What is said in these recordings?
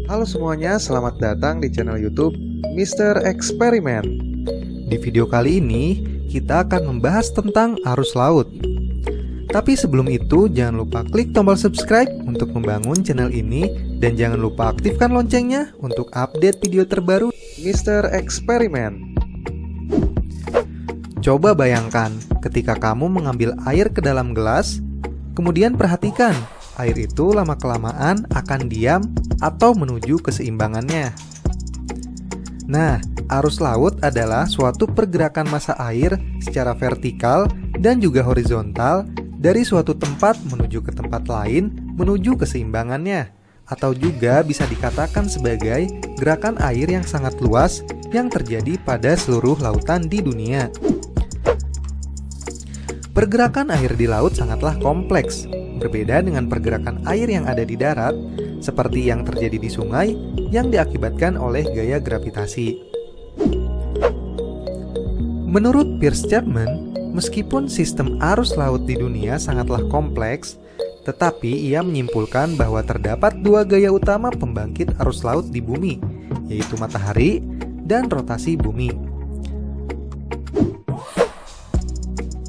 Halo semuanya, selamat datang di channel YouTube Mr. Experiment. Di video kali ini, kita akan membahas tentang arus laut. Tapi sebelum itu, jangan lupa klik tombol subscribe untuk membangun channel ini. Dan jangan lupa aktifkan loncengnya untuk update video terbaru Mr. Experiment. Coba bayangkan ketika kamu mengambil air ke dalam gelas, kemudian perhatikan air itu lama-kelamaan akan diam atau menuju keseimbangannya. Nah, arus laut adalah suatu pergerakan massa air secara vertikal dan juga horizontal dari suatu tempat menuju ke tempat lain menuju keseimbangannya, atau juga bisa dikatakan sebagai gerakan air yang sangat luas yang terjadi pada seluruh lautan di dunia. Pergerakan air di laut sangatlah kompleks, berbeda dengan pergerakan air yang ada di darat, seperti yang terjadi di sungai yang diakibatkan oleh gaya gravitasi. Menurut Piers Chapman, meskipun sistem arus laut di dunia sangatlah kompleks, tetapi ia menyimpulkan bahwa terdapat dua gaya utama pembangkit arus laut di bumi, yaitu matahari dan rotasi bumi.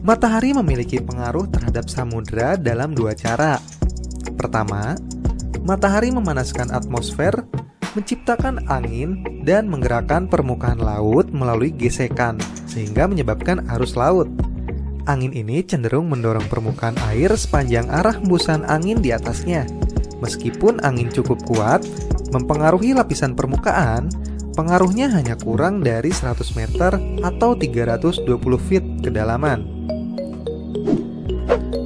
Matahari memiliki pengaruh terhadap samudra dalam dua cara. Pertama, matahari memanaskan atmosfer, menciptakan angin, dan menggerakkan permukaan laut melalui gesekan, sehingga menyebabkan arus laut. Angin ini cenderung mendorong permukaan air sepanjang arah hembusan angin di atasnya. Meskipun angin cukup kuat, mempengaruhi lapisan permukaan, pengaruhnya hanya kurang dari 100 meter atau 320 feet kedalaman.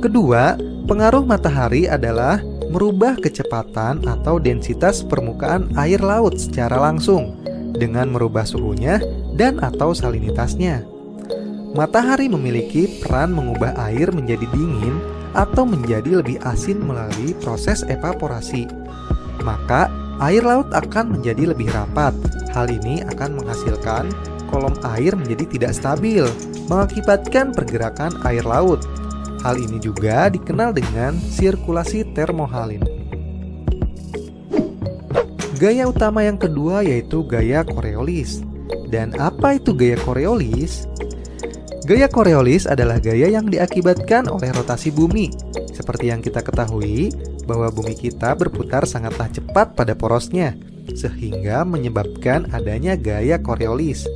Kedua, pengaruh matahari adalah merubah kecepatan atau densitas permukaan air laut secara langsung dengan merubah suhunya dan atau salinitasnya. Matahari memiliki peran mengubah air menjadi dingin atau menjadi lebih asin melalui proses evaporasi. Maka, air laut akan menjadi lebih rapat. Hal ini akan menghasilkan kolom air menjadi tidak stabil, mengakibatkan pergerakan air laut. Hal ini juga dikenal dengan sirkulasi termohalin. Gaya utama yang kedua yaitu gaya Coriolis. Dan apa itu gaya Coriolis? Gaya Coriolis adalah gaya yang diakibatkan oleh rotasi bumi. Seperti yang kita ketahui, bahwa bumi kita berputar sangatlah cepat pada porosnya, sehingga menyebabkan adanya gaya Coriolis.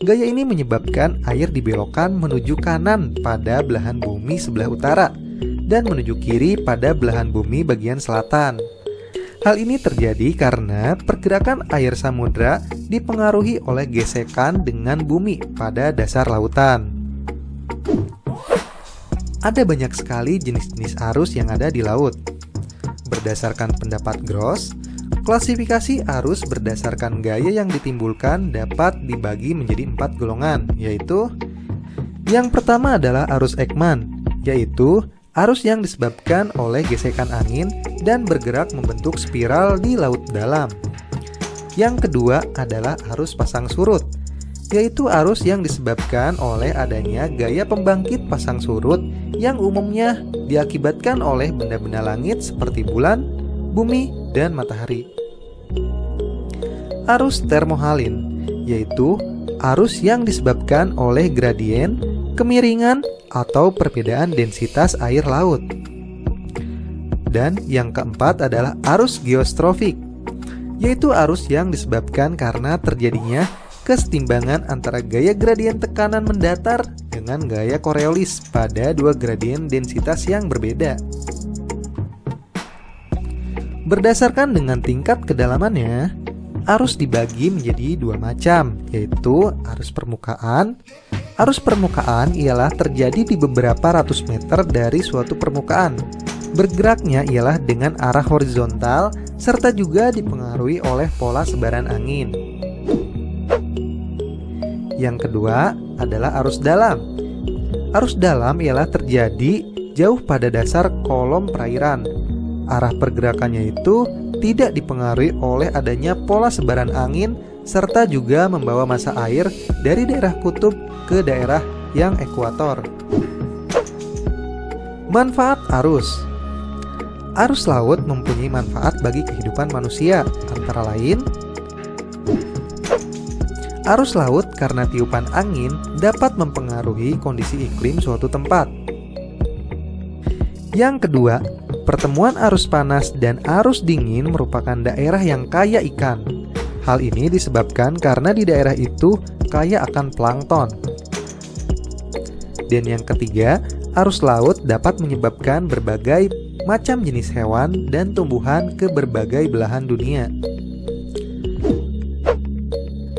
Gaya ini menyebabkan air dibelokkan menuju kanan pada belahan bumi sebelah utara dan menuju kiri pada belahan bumi bagian selatan. Hal ini terjadi karena pergerakan air samudra dipengaruhi oleh gesekan dengan bumi pada dasar lautan. Ada banyak sekali jenis-jenis arus yang ada di laut. Berdasarkan pendapat Gross, klasifikasi arus berdasarkan gaya yang ditimbulkan dapat dibagi menjadi 4 golongan, yaitu yang pertama adalah arus Ekman, yaitu arus yang disebabkan oleh gesekan angin dan bergerak membentuk spiral di laut dalam. Yang kedua adalah arus pasang surut, yaitu arus yang disebabkan oleh adanya gaya pembangkit pasang surut yang umumnya diakibatkan oleh benda-benda langit seperti bulan, bumi, dan matahari. Arus termohalin, yaitu arus yang disebabkan oleh gradien, kemiringan, atau perbedaan densitas air laut. Dan yang keempat adalah arus geostrofik, yaitu arus yang disebabkan karena terjadinya kesetimbangan antara gaya gradien tekanan mendatar dengan gaya Coriolis pada dua gradien densitas yang berbeda. Berdasarkan dengan tingkat kedalamannya, arus dibagi menjadi dua macam, yaitu arus permukaan. Arus permukaan ialah terjadi di beberapa ratus meter dari suatu permukaan. Bergeraknya ialah dengan arah horizontal, serta juga dipengaruhi oleh pola sebaran angin. Yang kedua adalah arus dalam. Arus dalam ialah terjadi jauh pada dasar kolom perairan. Arah pergerakannya itu tidak dipengaruhi oleh adanya pola sebaran angin, serta juga membawa massa air dari daerah kutub ke daerah yang ekuator. Manfaat arus. Arus laut mempunyai manfaat bagi kehidupan manusia, antara lain arus laut karena tiupan angin dapat mempengaruhi kondisi iklim suatu tempat. Yang kedua, pertemuan arus panas dan arus dingin merupakan daerah yang kaya ikan. Hal ini disebabkan karena di daerah itu kaya akan plankton. Dan yang ketiga, arus laut dapat menyebabkan berbagai macam jenis hewan dan tumbuhan ke berbagai belahan dunia.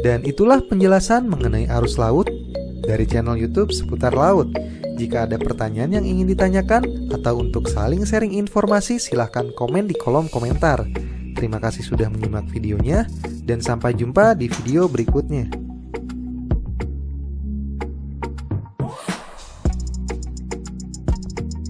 Dan itulah penjelasan mengenai arus laut dari channel YouTube seputar laut. Jika ada pertanyaan yang ingin ditanyakan atau untuk saling sharing informasi, silahkan komen di kolom komentar. Terima kasih sudah menyimak videonya dan sampai jumpa di video berikutnya.